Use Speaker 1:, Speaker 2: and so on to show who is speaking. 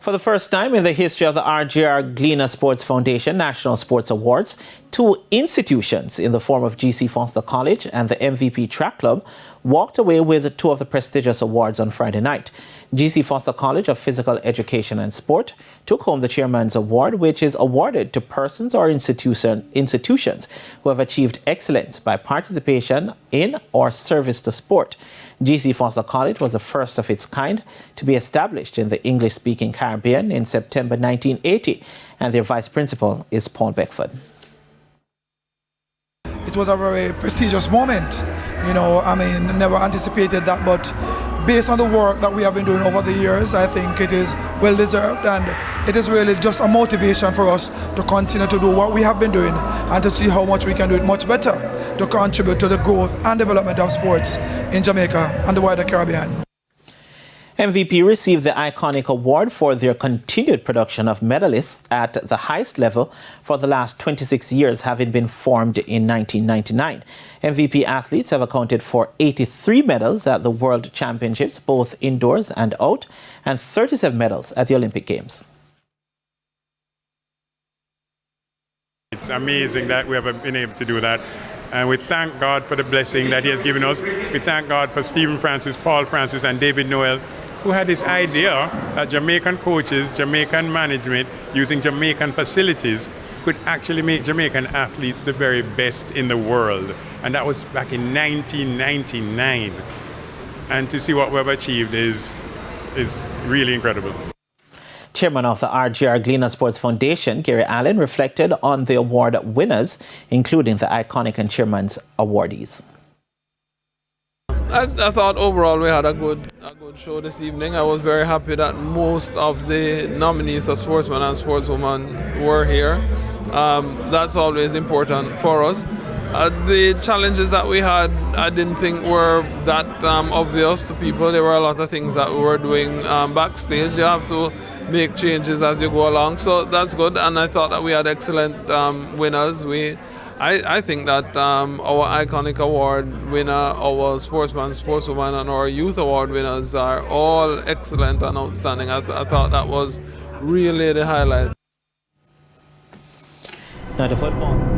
Speaker 1: For the first time in the history of the RGR Gleaner Sports Foundation National Sports Awards, two institutions in the form of GC Foster College and the MVP Track Club walked away with two of the prestigious awards on Friday night. GC Foster College of Physical Education and Sport took home the Chairman's Award, which is awarded to persons or institutions who have achieved excellence by participation in or service to sport. GC Foster College was the first of its kind to be established in the English-speaking Caribbean in September 1980, and their vice principal is Paul Beckford.
Speaker 2: It was a very prestigious moment. Never anticipated that, but based on the work that we have been doing over the years, I think it is well deserved, and it is really just a motivation for us to continue to do what we have been doing and to see how much we can do it much better to contribute to the growth and development of sports in Jamaica and the wider Caribbean.
Speaker 1: MVP received the iconic award for their continued production of medalists at the highest level for the last 26 years, having been formed in 1999. MVP athletes have accounted for 83 medals at the World Championships, both indoors and out, and 37 medals at the Olympic Games.
Speaker 3: It's amazing that we have been able to do that. And we thank God for the blessing that He has given us. We thank God for Stephen Francis, Paul Francis, and David Noel, who had this idea that Jamaican coaches, Jamaican management, using Jamaican facilities, could actually make Jamaican athletes the very best in the world. And that was back in 1999. And to see what we've achieved is really incredible.
Speaker 1: Chairman of the RGR Gleaner Sports Foundation, Gary Allen, reflected on the award winners, including the iconic and Chairman's awardees.
Speaker 4: I thought overall we had a good show this evening. I was very happy that most of the nominees of sportsmen and sportswomen were here. That's always important for us. The challenges that we had, I didn't think were that obvious to people. There were a lot of things that we were doing backstage. You have to make changes as you go along, so that's good. And I thought that we had excellent winners. I think that our iconic award winner, our sportsman, sportswoman, and our youth award winners are all excellent and outstanding. I thought that was really the highlight.
Speaker 1: Now the football.